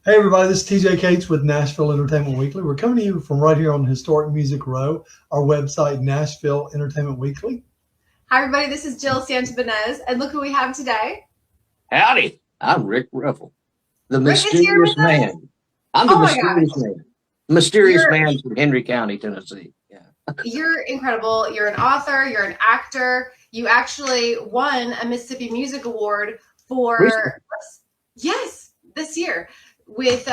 Hey everybody, this is TJ Cates with Nashville Entertainment Weekly. We're coming to you from right here on Historic Music Row, our website, Nashville Entertainment Weekly. Hi everybody, this is Jill Santibanez, and look who we have today. Howdy, I'm Rick Revel, the Rick is here mysterious with us. man. I'm the Oh my mysterious gosh. man. Mysterious You're man from Henry County, Tennessee. Yeah. you're incredible. You're an author, you're an actor. You actually won a Mississippi Music Award Recently. for this year with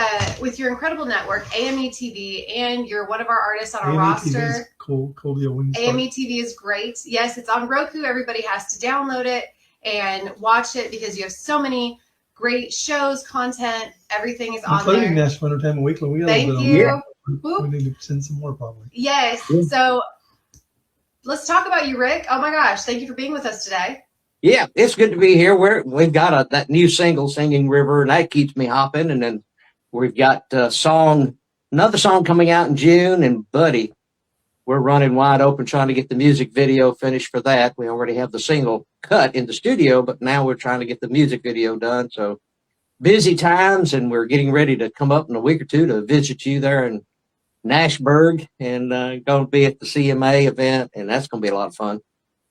your incredible network, AME TV, and you're one of our artists on our roster. Cool deal. AME TV is great. Yes, it's on Roku. Everybody has to download it and watch it because you have so many great shows, content, everything is on there. Including Nashville Entertainment Weekly. We got Thank a little bit you. on that. We need to send some more probably. Yes. Yeah. So let's talk about you, Rick. Oh my gosh. Thank you for being with us today. Yeah, it's good to be here. We've got that new single, Singing River, and that keeps me hopping. And then we've got another song coming out in June, and Buddy, we're running wide open trying to get the music video finished for that. We already have the single cut in the studio, but now we're trying to get the music video done. So busy times, and we're getting ready to come up in a week or two to visit you there in Nashville, and going to be at the CMA event, and that's going to be a lot of fun.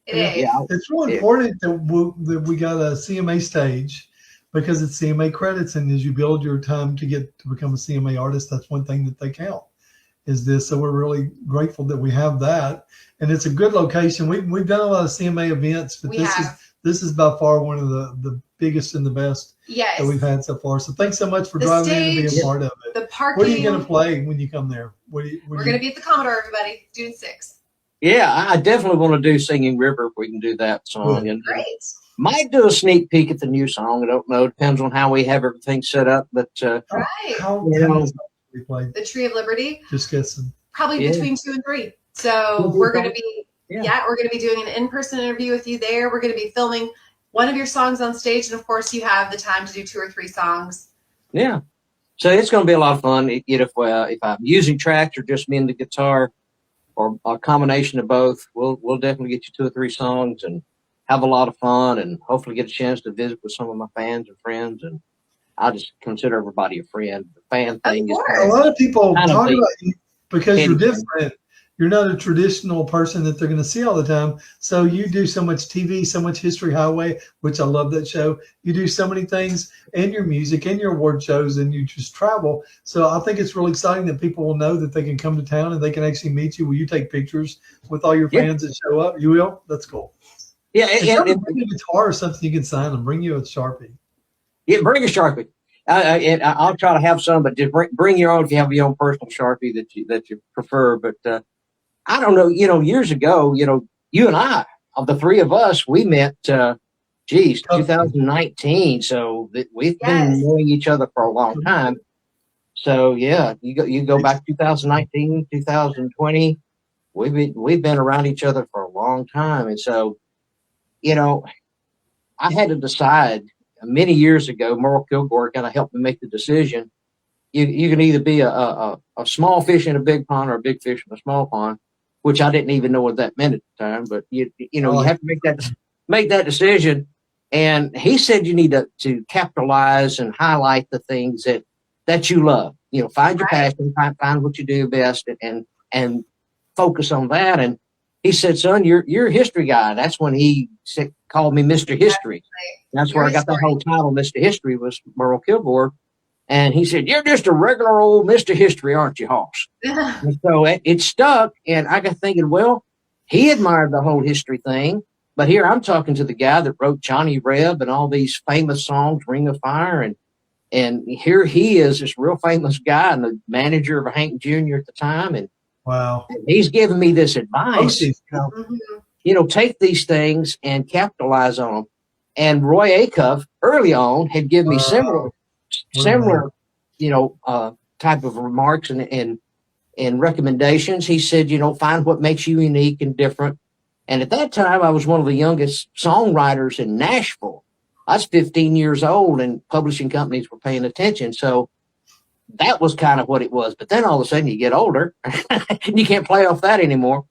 It is. Yeah, It's really important that we got a CMA stage because it's CMA credits, and as you build your time to become a CMA artist, that's one thing that they count is this. So we're really grateful that we have that, and it's a good location. We've done a lot of CMA events, but this is by far one of the biggest and the best that we've had so far. So thanks so much for driving in and being part of it. The parking. What are you going to play when you come there? We're going to be at the Commodore, everybody, June 6th. Yeah, I definitely want to do Singing River if we can do that song. And great. Might do a sneak peek at the new song. I don't know. Depends on how we have everything set up. But how we played the Tree of Liberty. Just guessing. Probably between 2 and 3. So we're going to be we're going to be doing an in-person interview with you there. We're going to be filming one of your songs on stage, and of course you have the time to do 2 or 3 songs. Yeah. So it's going to be a lot of fun. If I'm using tracks or just me and the guitar, or a combination of both, we'll definitely get you 2 or 3 songs and have a lot of fun, and hopefully get a chance to visit with some of my fans and friends. And I just consider everybody a friend. The fan thing is a lot of people talk about you because you're different. You're not a traditional person that they're going to see all the time. So you do so much TV, so much History Highway, which I love that show. You do so many things, and your music and your award shows, and you just travel. So I think it's really exciting that people will know that they can come to town and they can actually meet you. Will you take pictures with all your fans that show up? You will? That's cool. Yeah. And bring a guitar or something you can sign them. Bring you a Sharpie. Yeah, bring a Sharpie. I'll try to have some, but just bring your own if you have your own personal Sharpie that you prefer. But I don't know, years ago, you and I, of the 3 of us, we met, 2019. So we've been knowing each other for a long time. So yeah, you go back 2019, 2020. We've been around each other for a long time. And so, I had to decide many years ago. Merle Kilgore kind of helped me make the decision. You can either be a small fish in a big pond or a big fish in a small pond, which I didn't even know what that meant at the time. But you have to make that decision. And he said you need to capitalize and highlight the things that you love. Find your passion, find what you do best, and focus on that. And he said, son, you're a history guy. That's when he called me Mr. History. That's where I got the whole title, Mr. History, was Merle Kilgore. And he said, you're just a regular old Mr. History, aren't you, Hoss? And so it stuck. And I got thinking, well, he admired the whole history thing. But here I'm talking to the guy that wrote Johnny Reb and all these famous songs, Ring of Fire. And here he is, this real famous guy and the manager of Hank Jr. at the time. And wow, he's giving me this advice, take these things and capitalize on them. And Roy Acuff early on had given me similar, type of remarks and recommendations. He said, find what makes you unique and different. And at that time, I was one of the youngest songwriters in Nashville. I was 15 years old, and publishing companies were paying attention. So that was kind of what it was. But then all of a sudden you get older and you can't play off that anymore.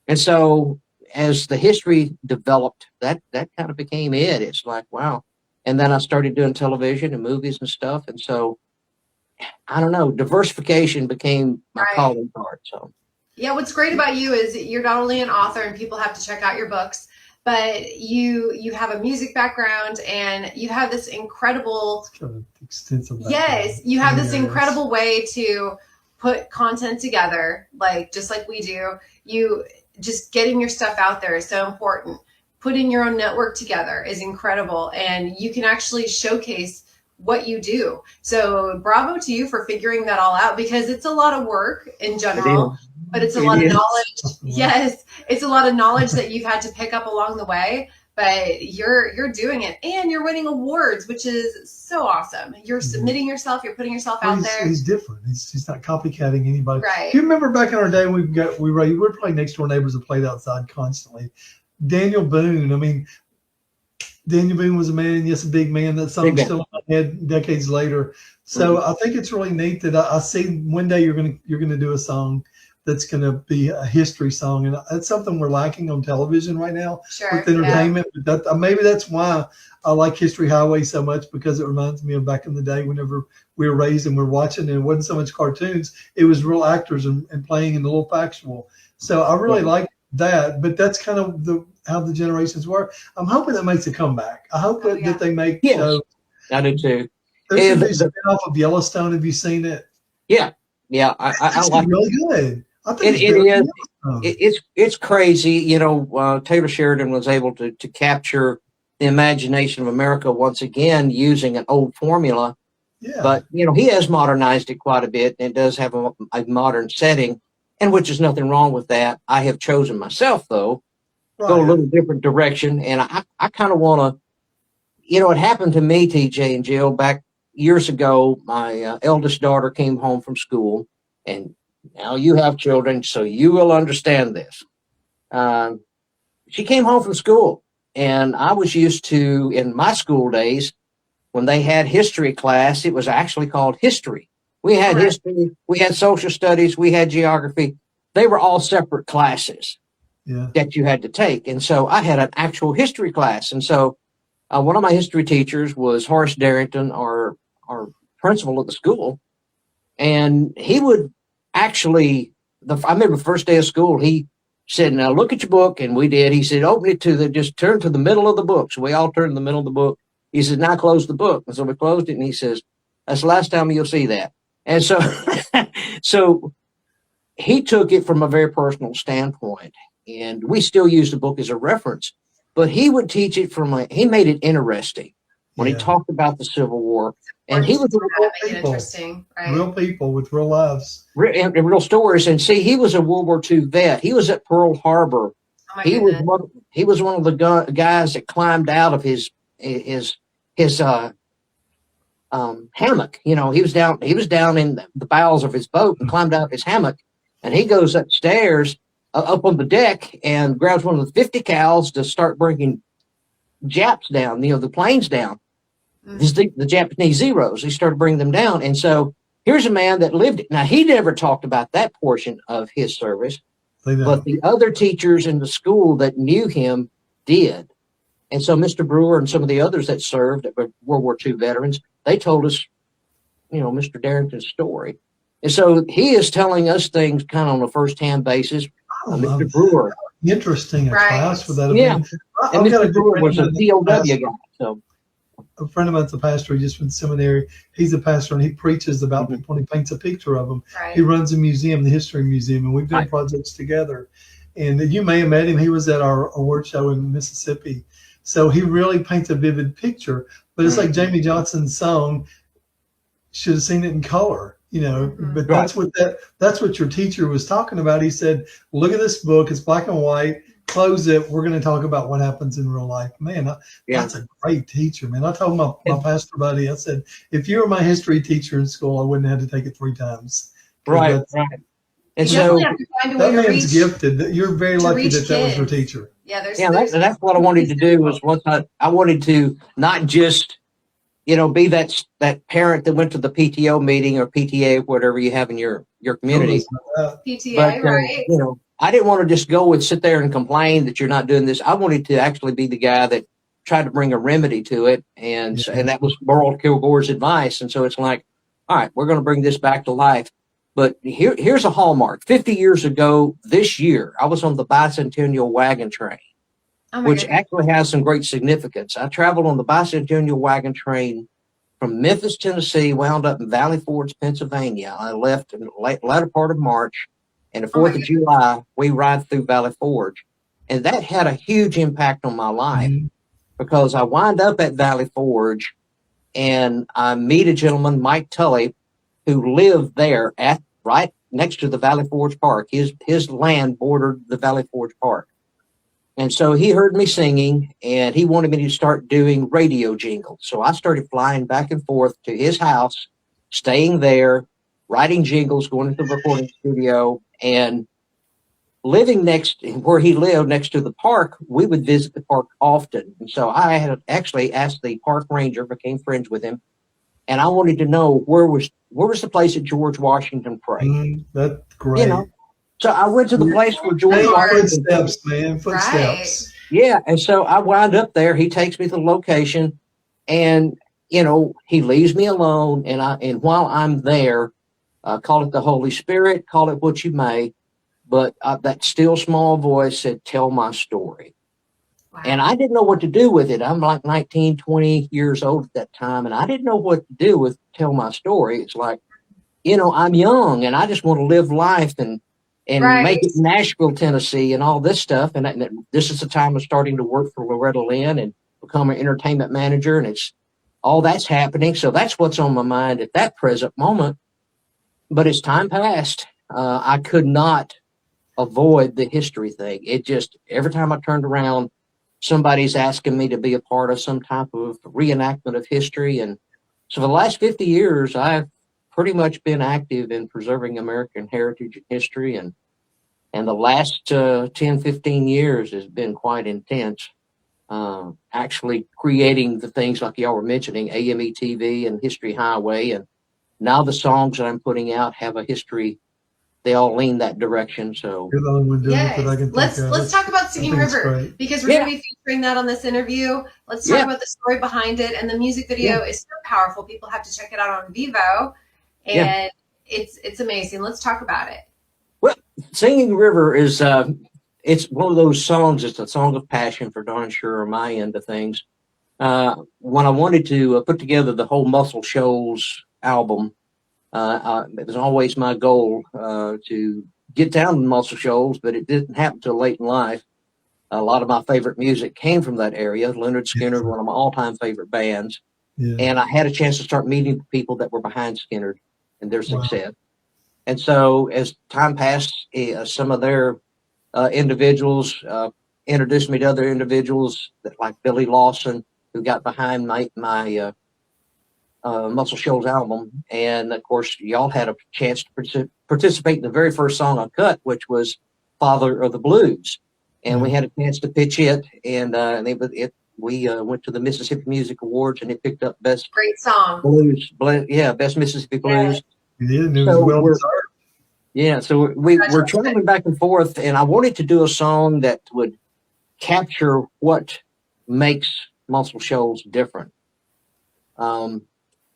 And so as the history developed, that kind of became it. It's like, wow. And then I started doing television and movies and stuff. And so I don't know, diversification became my calling card. So yeah, what's great about you is you're not only an author and people have to check out your books, but you have a music background and you have this incredible kind of extensive background. Yes, you have this Yes. incredible way to put content together, like just like we do. You just getting your stuff out there is so important. Putting your own network together is incredible, and you can actually showcase what you do. So bravo to you for figuring that all out, because it's a lot of work in general, but it's a lot of knowledge. Yes, it's a lot of knowledge that you've had to pick up along the way, but you're doing it, and you're winning awards, which is so awesome. You're submitting yourself, you're putting yourself out there. He's different. He's not copycatting anybody. Right. Do you remember back in our day we were playing next door neighbors that played outside constantly? Daniel Boone. I mean, Daniel Boone was a man, yes, a big man. That song's still in my head decades later. So I think it's really neat that I see one day you're gonna do a song that's gonna be a history song, and that's something we're lacking on television right now with entertainment. Yeah. But maybe that's why I like History Highway so much, because it reminds me of back in the day whenever we were raised and we're watching, and it wasn't so much cartoons; it was real actors and playing in the little factual. So I really like that, but that's kind of how the generations were. I'm hoping that makes a comeback. I hope that they make shows. I do too. There's a spin-off of Yellowstone. Have you seen it? Yeah. I like really good. I think it's crazy. You know, Taylor Sheridan was able to capture the imagination of America once again using an old formula. Yeah. But you know, he has modernized it quite a bit, and it does have a modern setting, and which is nothing wrong with that. I have chosen myself though. Go a little different direction. And I kind of want to, you know, it happened to me, TJ and Jill, back years ago. My eldest daughter came home from school, and now you have children, so you will understand this. She came home from school, and I was used to, in my school days, when they had history class, it was actually called history. We had history, we had social studies, we had geography. They were all separate classes. That you had to take. And so I had an actual history class. And so one of my history teachers was Horace Darrington, our principal of the school. And he would actually, I remember the first day of school, he said, now look at your book. And we did. He said, open it just turn to the middle of the book. So we all turned to the middle of the book. He said, now close the book. And so we closed it. And he says, that's the last time you'll see that. And so, so he took it from a very personal standpoint. And we still use the book as a reference, but he would teach it he made it interesting when he talked about the Civil War. And he was real people with real lives. And real stories. And see, he was a World War II vet. He was at Pearl Harbor. He was one of the guys that climbed out of his hammock. You know, he was down in the bowels of his boat and climbed out his hammock, and he goes upstairs up on the deck and grabs one of the 50 cals to start bringing Japs down, you know, the planes down. The Japanese Zeros, he started bringing them down. And so here's a man that lived it. Now, he never talked about that portion of his service, but the other teachers in the school that knew him did. And so Mr. Brewer and some of the others that served, that were World War II veterans, they told us, you know, Mr. Darrington's story. And so he is telling us things kind of on a first-hand basis. Mr. Brewer. Interesting class for that. Yeah. And Mr. Brewer was a POW guy. So. A friend of mine's a pastor. He just went to seminary. He's a pastor, and he preaches about people, and he paints a picture of them. He runs a museum, the History Museum, and we've done projects together. And you may have met him. He was at our award show in Mississippi. So he really paints a vivid picture. But it's like Jamie Johnson's song, should have seen it in color. You know, but that's what your teacher was talking about. He said, look at this book. It's black and white. Close it. We're going to talk about what happens in real life. Man, that's a great teacher, man. I told my pastor buddy, I said, if you were my history teacher in school, I wouldn't have to take it 3 times. Right. And so that man's gifted. You're very lucky that was your teacher. Yeah, that's what I wanted to do was once I wanted to not just, you know, be that parent that went to the PTO meeting or PTA, whatever you have in your community. PTA, right? You know, I didn't want to just go and sit there and complain that you're not doing this. I wanted to actually be the guy that tried to bring a remedy to it, and that was Merle Kilgore's advice. And so it's like, all right, we're going to bring this back to life. But here's a hallmark. 50 years ago this year, I was on the bicentennial wagon train, Oh my which goodness. actually has some great significance. I traveled on the bicentennial wagon train from Memphis, Tennessee, wound up in Valley Forge, Pennsylvania. I left in the latter part of March, and the Oh my 4th of July, we ride through Valley Forge. And that had a huge impact on my life because I wind up at Valley Forge and I meet a gentleman, Mike Tully, who lived there at right next to the Valley Forge Park. His land bordered the Valley Forge Park. And so he heard me singing and he wanted me to start doing radio jingles. So I started flying back and forth to his house, staying there, writing jingles, going to the recording studio, and living next where he lived next to the park. We would visit the park often. And so I had actually asked the park ranger, became friends with him, and I wanted to know where was the place that George Washington prayed. That's great. You know, so I went to the place where George Washington footsteps, man, footsteps. Yeah, and so I wind up there. He takes me to the location, and he leaves me alone. And while I'm there, call it the Holy Spirit, call it what you may, but that still small voice said, "Tell my story." Wow. And I didn't know what to do with it. I'm like 19, 20 years old at that time, and I didn't know what to do with tell my story. It's like, I'm young, and I just want to live life and make it Nashville, Tennessee, and all this stuff. And this is the time of starting to work for Loretta Lynn and become an entertainment manager, and it's all that's happening. So that's what's on my mind at that present moment. But as time passed, I could not avoid the history thing. It just, every time I turned around, somebody's asking me to be a part of some type of reenactment of history. And so for the last 50 years, I've pretty much been active in preserving American heritage and history. And the last 10, 15 years has been quite intense. Actually creating the things like y'all were mentioning, AME TV and History Highway. And now the songs that I'm putting out have a history. They all lean that direction. So you're the only one doing it that I can think let's of. talk about Singing River because we're going to be featuring that on this interview. Let's talk about the story behind it, and the music video is so powerful. People have to check it out on Vivo, and it's amazing. Let's talk about it. Well, Singing River is it's one of those songs. It's a song of passion for darn sure on my end of things. When I wanted to put together the whole Muscle Shoals album, it was always my goal to get down to Muscle Shoals, but it didn't happen till late in life. A lot of my favorite music came from that area. Leonard Skinner, one of my all-time favorite bands. Yeah. And I had a chance to start meeting the people that were behind Skinner and their success. And so as time passed, some of their individuals introduced me to other individuals like Billy Lawson, who got behind my Muscle Shoals album. And of course, y'all had a chance to participate in the very first song I cut, which was Father of the Blues. And we had a chance to pitch it. And we went to the Mississippi Music Awards, and it picked up best great song blues. Best Mississippi blues. Yeah, it was well deserved. Yeah, so we're traveling back and forth, and I wanted to do a song that would capture what makes Muscle Shoals different.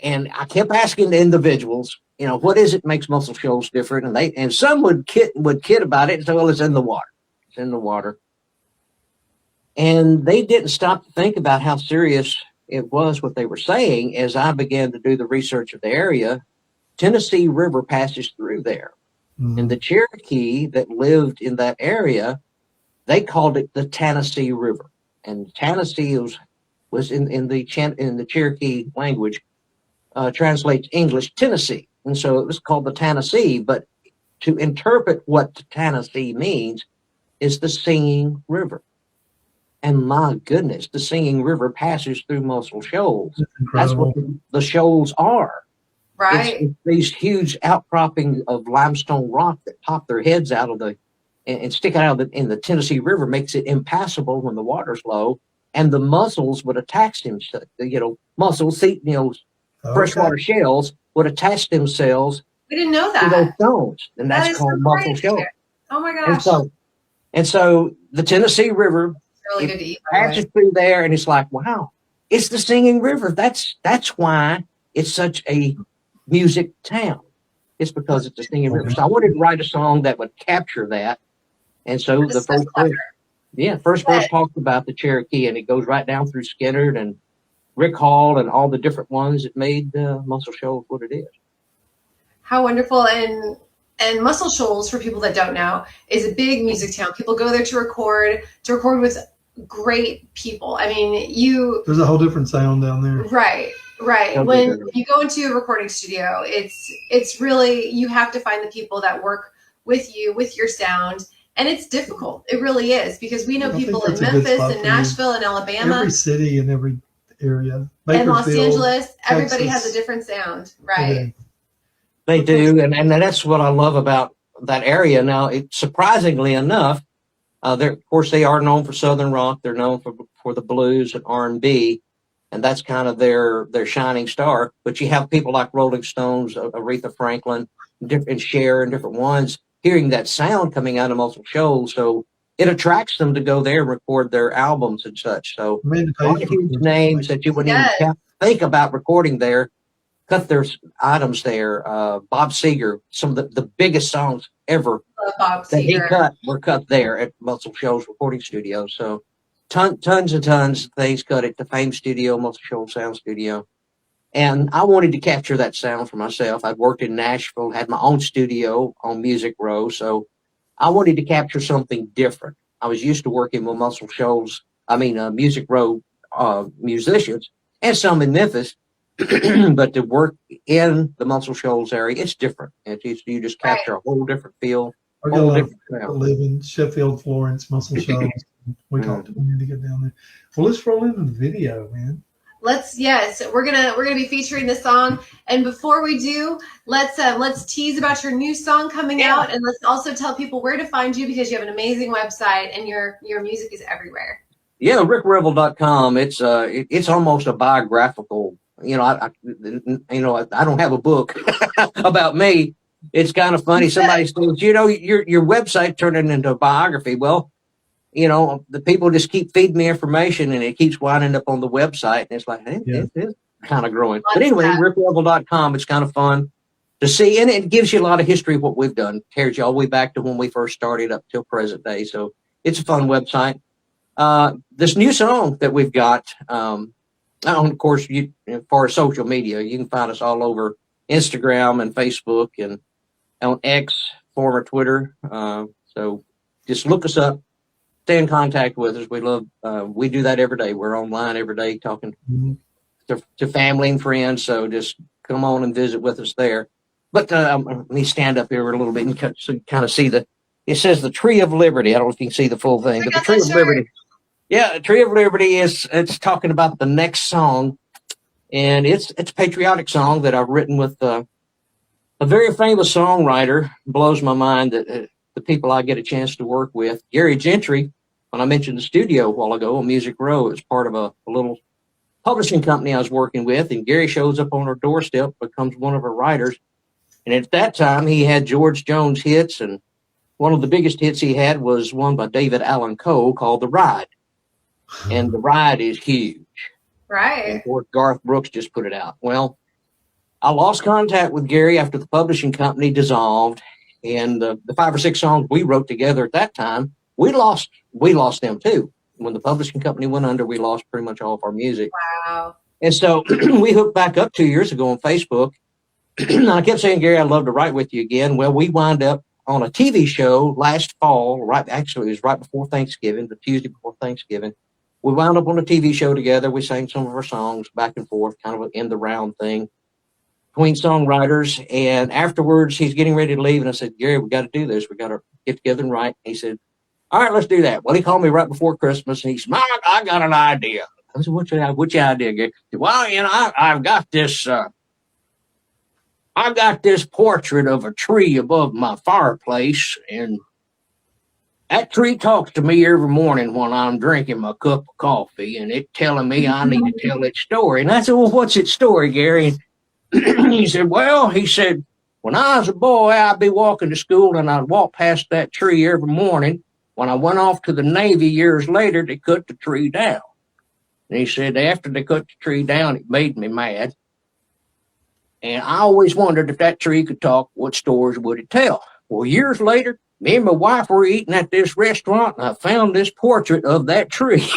And I kept asking the individuals, what is it makes Muscle Shoals different? And some would kid about it and say, well, it's in the water. It's in the water. And they didn't stop to think about how serious it was what they were saying. As I began to do the research of the area, Tennessee River passes through there. Mm-hmm. And the Cherokee that lived in that area, they called it the Tennessee River. And Tennessee was in the Cherokee language, translates English Tennessee. And so it was called the Tennessee. But to interpret what Tennessee means is the Singing River. And my goodness, the Singing River passes through Muscle Shoals. That's what the shoals are. Right. It's these huge outcropping of limestone rock that pop their heads out of and stick out in the Tennessee River, makes it impassable when the water's low. And the mussels would attach themselves, freshwater shells would attach themselves. We didn't know that. To those stones. And that's called Muscle Shoals. Oh my gosh. And so the Tennessee River, really good to eat, passes through there, and it's like, wow, it's the Singing River. That's why it's such a music town. It's because it's a singing river. So I wanted to write a song that would capture that. And so That's the so clever. first verse talks about the Cherokee, and it goes right down through Skinner and Rick Hall and all the different ones that made Muscle Shoals what it is. How wonderful. And Muscle Shoals, for people that don't know, is a big music town. People go there to record with great people. I mean, there's a whole different sound down there. Right. When you go into a recording studio, it's really, you have to find the people that work with you, with your sound. And it's difficult. It really is, because we know people in Memphis and Nashville and Alabama. Every city and every area. And Los Angeles, Texas. everybody has a different sound, right? Okay. They do, and that's what I love about that area. Now, surprisingly enough, of course, they are known for Southern rock. They're known for the blues and R&B, and that's kind of their shining star. But you have people like Rolling Stones, Aretha Franklin, and Cher, and different ones hearing that sound coming out of Muscle Shoals. So it attracts them to go there and record their albums and such. So a lot of huge names that you wouldn't even think about recording there, cut their items there. Bob Seger, some of the biggest songs ever that he cut were cut there at Muscle Shoals Recording Studio. So tons and tons of things cut at the Fame Studio, Muscle Shoals Sound Studio. And I wanted to capture that sound for myself. I'd worked in Nashville, had my own studio on Music Row, so I wanted to capture something different. I was used to working with Music Row musicians, and some in Memphis, but to work in the Muscle Shoals area, it's different. You just capture a whole different feel. I live in Sheffield, Florence, Muscle Shoals. We need to get down there. Well, let's roll into the video, man. We're gonna be featuring the song, and before we do, let's tease about your new song coming out, and let's also tell people where to find you, because you have an amazing website and your music is everywhere. Yeah, rickrevel.com. It's almost a biographical. I don't have a book about me. It's kind of funny. Somebody says, your website turned into a biography. Well, the people just keep feeding me information, and it keeps winding up on the website. And it's like, it's kind of growing. But anyway, rickrevel.com, it's kind of fun to see. And it gives you a lot of history of what we've done. Carries you all the way back to when we first started up till present day. So it's a fun website. This new song that we've got, of course, as far as social media, you can find us all over Instagram and Facebook and on X, former Twitter. So just look us up. Stay in contact with us. We do that every day. We're online every day talking to family and friends. So just come on and visit with us there. But let me stand up here a little bit and so you kind of see it says the Tree of Liberty. I don't know if you can see the full thing, but the Tree of Liberty. Yeah, the Tree of Liberty it's talking about the next song. And it's a patriotic song that I've written with a very famous songwriter. Blows my mind that the people I get a chance to work with. Gary Gentry, when I mentioned the studio a while ago on Music Row, it was part of a little publishing company I was working with, and Gary shows up on our doorstep, becomes one of our writers. And at that time, he had George Jones hits, and one of the biggest hits he had was one by David Allan Coe called The Ride. And The Ride is huge. Right. And of course, Garth Brooks just put it out. Well, I lost contact with Gary after the publishing company dissolved. And the 5 or 6 songs we wrote together at that time, we lost them too. When the publishing company went under, we lost pretty much all of our music. Wow. And so we hooked back up 2 years ago on Facebook. I kept saying, Gary, I'd love to write with you again. Well, we wound up on a TV show last fall, it was right before Thanksgiving, the Tuesday before Thanksgiving. We wound up on a TV show together. We sang some of our songs back and forth, kind of an in the round thing between songwriters. And afterwards, he's getting ready to leave. And I said, Gary, we got to do this. We got to get together and write. He said, all right, let's do that. Well, he called me right before Christmas, and he said, Mike, I got an idea. I said, what's your idea, Gary? He said, well, I've got this portrait of a tree above my fireplace, and that tree talks to me every morning when I'm drinking my cup of coffee, and it's telling me I need to tell its story. And I said, well, what's its story, Gary? He said, when I was a boy, I'd be walking to school, and I'd walk past that tree every morning. When I went off to the Navy years later, they cut the tree down. And he said, after they cut the tree down, it made me mad. And I always wondered if that tree could talk, what stories would it tell? Well, years later, me and my wife were eating at this restaurant, and I found this portrait of that tree.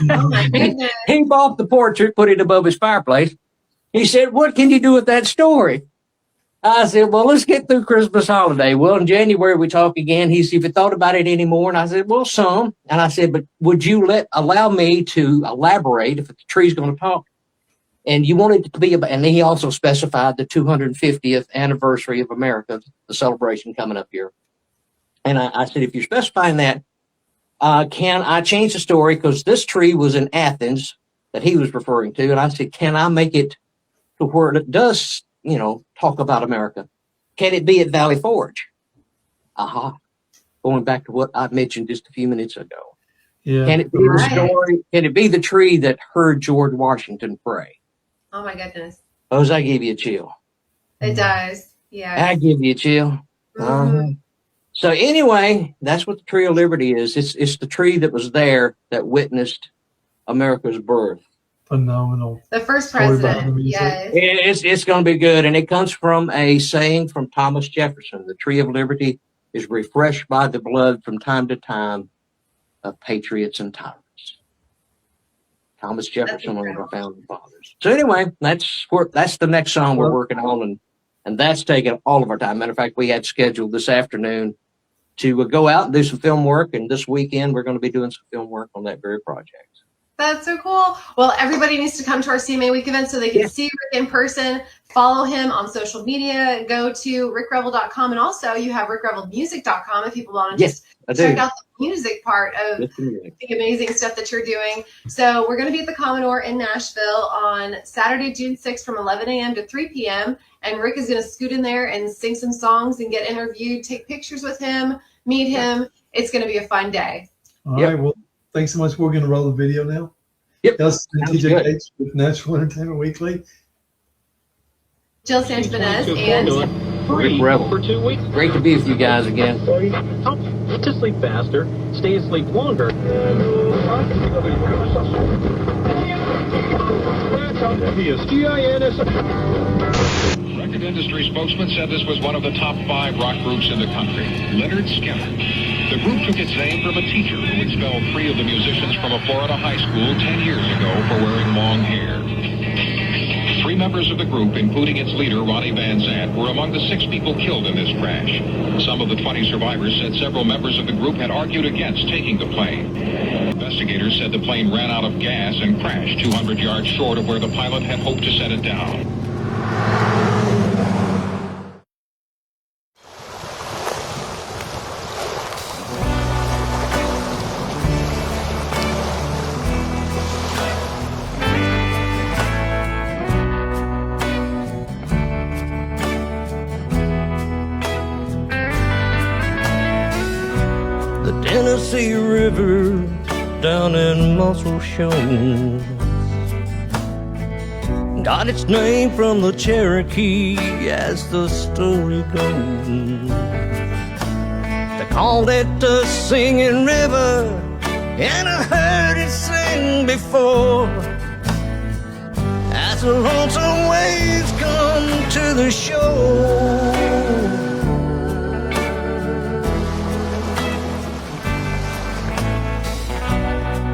Oh my goodness. He bought the portrait, put it above his fireplace. He said, "What can you do with that story?" I said, "Well, let's get through Christmas holiday." Well, in January, we talk again. He said, "If you thought about it anymore?" And I said, "Well, some." And I said, "But would you allow me to elaborate if the tree's going to talk?" And you wanted it to be about, and he also specified the 250th anniversary of America, the celebration coming up here. And I said, "If you're specifying that, can I change the story?" Because this tree was in Athens that he was referring to. And I said, "Can I make it to where it does, talk about America? Can it be at Valley Forge?" Going back to what I mentioned just a few minutes ago. Yeah. Can it be the story? Can it be the tree that heard George Washington pray? Oh my goodness. Oh, does that give you a chill? It does. Yeah. I give you a chill. So anyway, that's what the Tree of Liberty is. It's the tree that was there that witnessed America's birth. Phenomenal. The first Story behind the president. music. Yes. It's going to be good, and it comes from a saying from Thomas Jefferson: "The Tree of Liberty is refreshed by the blood from time to time of patriots and tyrants." Thomas Jefferson, one of our founding fathers. So anyway, that's the next song we're working on, and that's taking all of our time. Matter of fact, we had scheduled this afternoon to go out and do some film work, and this weekend we're going to be doing some film work on that very project. That's so cool. Well, everybody needs to come to our CMA Week event so they can see Rick in person. Follow him on social media. Go to rickrevel.com, and also you have rickrevelmusic.com if people want to just check out the music part of the amazing stuff that you're doing. So we're going to be at the Commodore in Nashville on Saturday, June 6th from 11 a.m. to 3 p.m. And Rick is going to scoot in there and sing some songs and get interviewed, take pictures with him, meet him. It's going to be a fun day. All right. Well, thanks so much. We're going to roll the video now. Yep. That's TJ Gates with Nashville Entertainment Weekly. Jill Santibanez and Rick Revel. For 2 weeks. Great to be with you guys again. To sleep faster, stay asleep longer. Record industry spokesman said this was one of the top 5 rock groups in the country. Leonard Skinner. The group took its name from a teacher who expelled 3 of the musicians from a Florida high school 10 years ago for wearing long hair. 3 members of the group, including its leader, Ronnie Van Zant, were among the 6 people killed in this crash. Some of the 20 survivors said several members of the group had argued against taking the plane. Investigators said the plane ran out of gas and crashed 200 yards short of where the pilot had hoped to set it down. Tennessee River down in Muscle Shoals got its name from the Cherokee, as the story goes. They called it the Singing River, and I heard it sing before. As the lonesome waves come to the shore,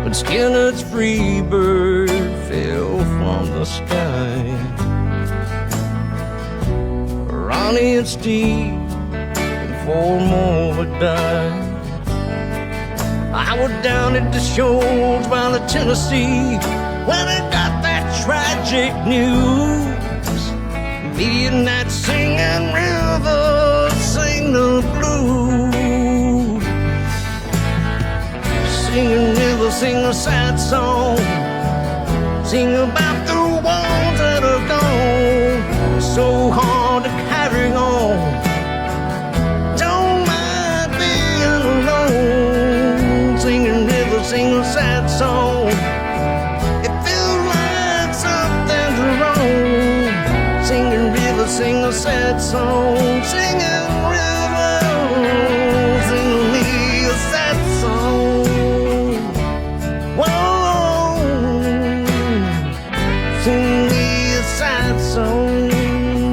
when Skinner's free bird fell from the sky, Ronnie and Steve and 4 more would die. I was down at the shores by the Tennessee when I got that tragic news. Me and that singing river sing the blues. Singing river, sing a sad song, sing about the ones that are gone. So hard to carry on, don't mind being alone. Singing river, sing a sad song, it feels like something's wrong. Singing river, sing a sad song, singing river, sing me a sad song. Whoa, sing me a sad song.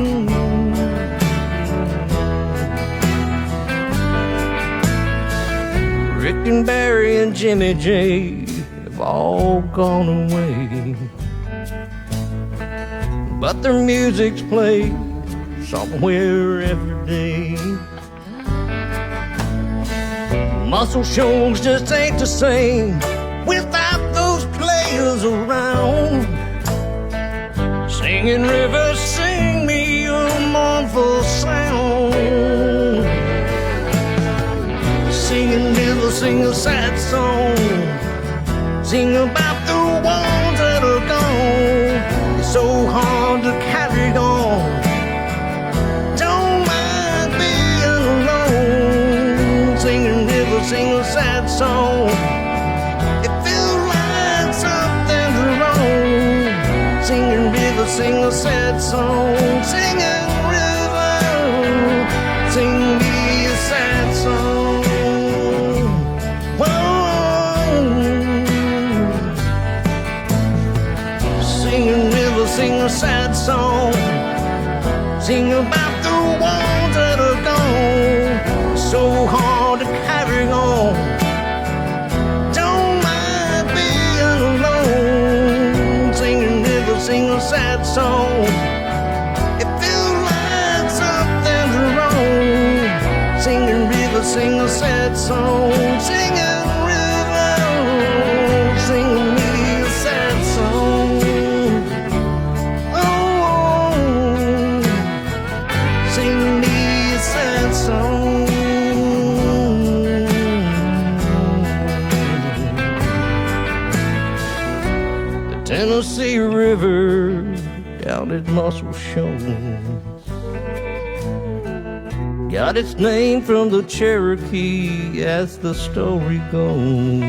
and Barry and Jimmy J have all gone away, but their music's played somewhere every day. Muscle Shoals just ain't the same without those players around. Singing River, sing me a mournful sound. Singing River, sing a sad song. Sing about the ones that are gone. It's so hard to carry on. Don't mind being alone. Singing River, sing a sad song. It feels like something's wrong. Singing River, sing a sad song. Singing River, sing me a sad song. Whoa. Singing River, sing a sad song. Sing about the ones that are gone. So hard to carry on. Don't mind being alone. Singing River, sing a sad song. It feels like something's wrong. Singing River, sing a sad song. Singing River, sing me a sad song. Oh, sing me a sad song. The Tennessee River down at Muscle Shoals got its name from the Cherokee, as the story goes.